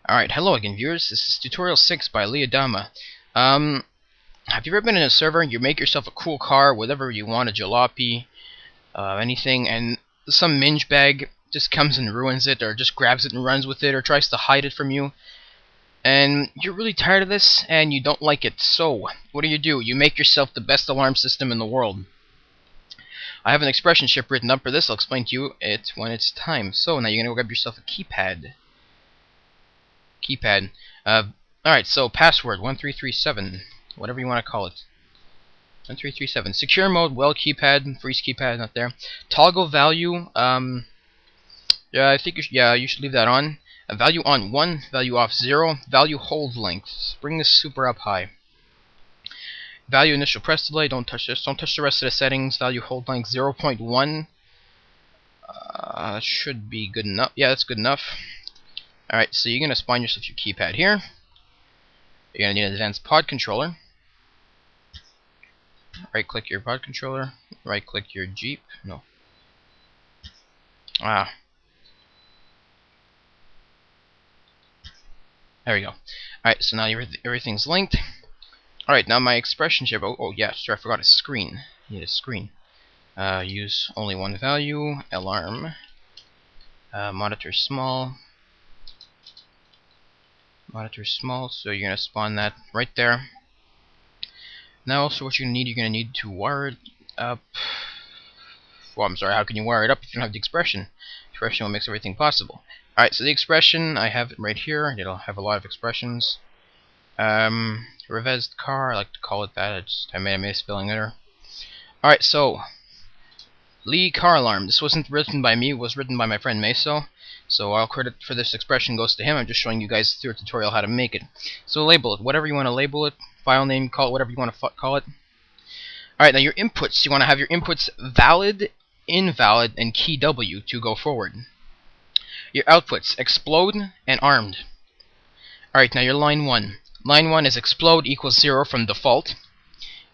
Alright, hello again viewers, this is tutorial 6 by Leeadama. Have you ever been in a server and you make yourself a cool car, whatever you want, a jalopy, anything, and some minge bag just comes and ruins it, or just grabs it and runs with it, or tries to hide it from you, and you're really tired of this, and you don't like it, so what do? You make yourself the best alarm system in the world. I have an expression ship written up for this. I'll explain to you it when it's time. So now you're going to go grab yourself a keypad. Alright, so password 1337, whatever you want to call it. 1337. Secure mode, well keypad, freeze keypad, not there. Toggle value, yeah, I think you should leave that on. Value on 1, value off 0, value hold length. Bring this super up high. Value initial press delay, don't touch this. Don't touch the rest of the settings. Value hold length 0.1. Should be good enough. Yeah, that's good enough. Alright, so you're going to spawn yourself your keypad here. You're going to need an advanced pod controller. Right click your pod controller. Right click your Jeep. No. There we go. Alright, so now everything's linked. Alright, now my expression chip. Oh yeah, sure, I forgot a screen. You need a screen. Use only one value. Alarm. Monitor small. Monitor small, so you're going to spawn that right there. Now also what you're going to need to wire it up. Well, I'm sorry, how can you wire it up if you don't have the expression? Expression will make everything possible. Alright, so the expression, I have it right here. It'll have a lot of expressions. Revised car, I like to call it that. I made a misspelling there. Alright, so Lee car alarm. This wasn't written by me, it was written by my friend Meso. So all credit for this expression goes to him. I'm just showing you guys through a tutorial how to make it. So label it, whatever you want to label it. File name, call it whatever you want to call it. Alright, now your inputs. You want to have your inputs valid, invalid, and key W to go forward. Your outputs, explode and armed. Alright, now your line 1. Line 1 is explode equals 0 from default,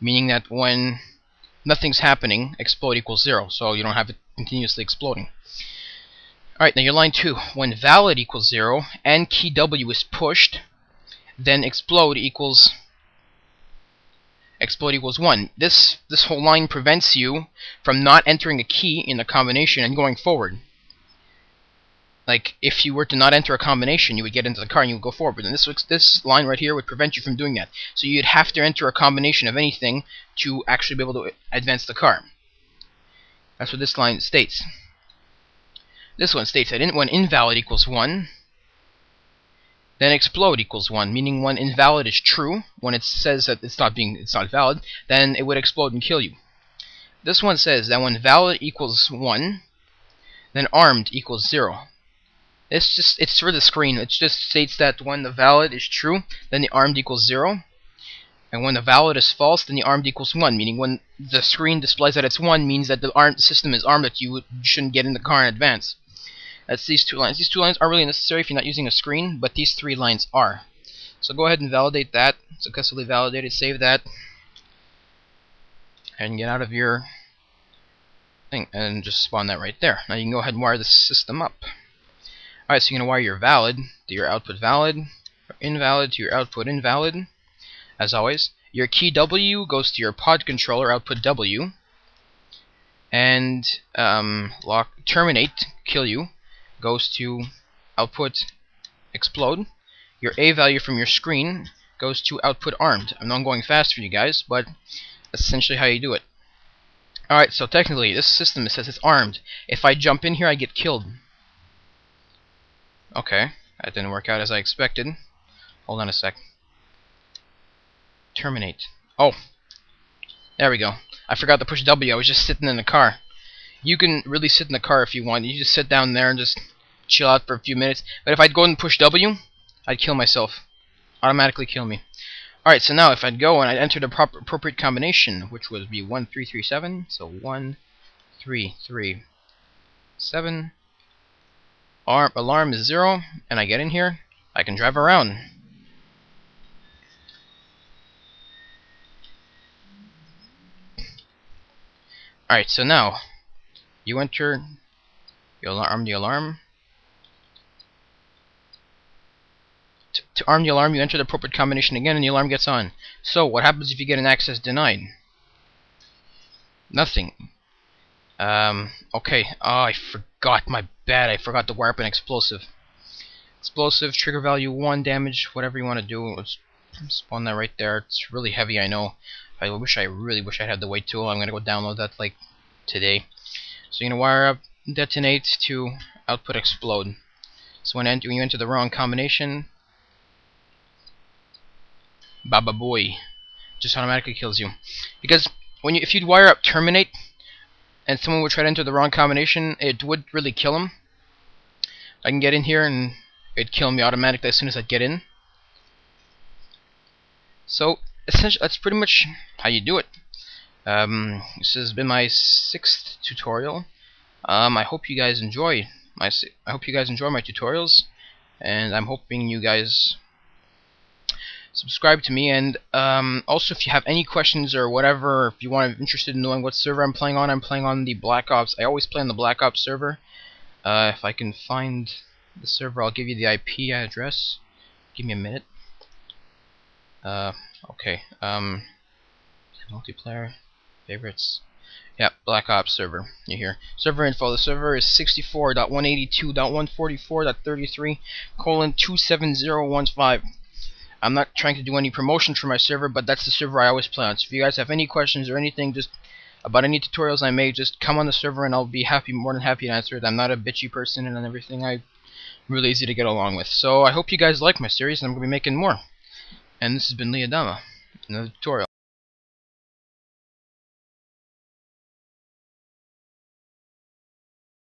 meaning that when nothing's happening, explode equals 0, so you don't have it continuously exploding. Alright, now your line 2, when valid equals 0 and key W is pushed, then explode equals 1. This whole line prevents you from not entering a key in the combination and going forward. Like, if you were to not enter a combination, you would get into the car and you would go forward. And this line right here would prevent you from doing that. So you'd have to enter a combination of anything to actually be able to advance the car. That's what this line states. This one states that when invalid equals 1, then explode equals 1, meaning when invalid is true, when it says that it's not valid, then it would explode and kill you. This one says that when valid equals 1, then armed equals 0. It's for the screen. It just states that when the valid is true, then the armed equals 0. And when the valid is false, then the armed equals 1, meaning when the screen displays that it's 1, means that the system is armed, that you shouldn't get in the car in advance. That's these two lines. These two lines aren't really necessary if you're not using a screen, but these 3 lines are. So go ahead and validate that. Successfully validated. Save that. And get out of your thing. And just spawn that right there. Now you can go ahead and wire the system up. Alright, so you're going to wire your valid to your output valid, or invalid to your output invalid, as always. Your key W goes to your pod controller output W, and terminate, kill you, goes to output explode. Your A value from your screen goes to output armed. I know I'm going fast for you guys, but that's essentially how you do it. Alright, so technically this system says it's armed. If I jump in here, I get killed. Okay, that didn't work out as I expected. Hold on a sec. Terminate. Oh, there we go. I forgot to push W. I was just sitting in the car. You can really sit in the car if you want. You just sit down there and just chill out for a few minutes. But if I'd go and push W, I'd kill myself. Automatically kill me. Alright, so now if I'd go and I'd enter the appropriate combination, which would be 1337. So 1337. Alarm is 0, and I get in here, I can drive around. Alright, so now you enter the alarm, To arm the alarm, you enter the appropriate combination again and the alarm gets on. So, what happens if you get an access denied? Nothing. Okay. Oh, I forgot. My bad. I forgot the wire up an explosive. Explosive, trigger value 1, damage, whatever you want to do. Let's spawn that right there. It's really heavy, I know. I really wish I had the weight tool. I'm gonna go download that like today. So you're gonna wire up detonate to output explode. So when you enter the wrong combination, baba boy, just automatically kills you. Because if you'd wire up terminate and someone would try to enter the wrong combination, it would really kill him. I can get in here and it'd kill me automatically as soon as I get in. So essentially, that's pretty much how you do it. This has been my 6th tutorial. I hope you guys enjoy my tutorials, and I'm hoping you guys subscribe to me. And also, if you have any questions or whatever, if you want interested in knowing what server I'm playing on the Black Ops. I always play on the Black Ops server. If I can find the server, I'll give you the IP address. Give me a minute. Okay. Multiplayer favorites. Yeah, Black Ops server. You're here. Server info. The server is 64.182.143:27015. I'm not trying to do any promotion for my server, but that's the server I always play on. So if you guys have any questions or anything, just about any tutorials I made, just come on the server and I'll be more than happy to answer it. I'm not a bitchy person and everything. I'm really easy to get along with. So I hope you guys like my series, and I'm going to be making more. And this has been Leeadama, another tutorial.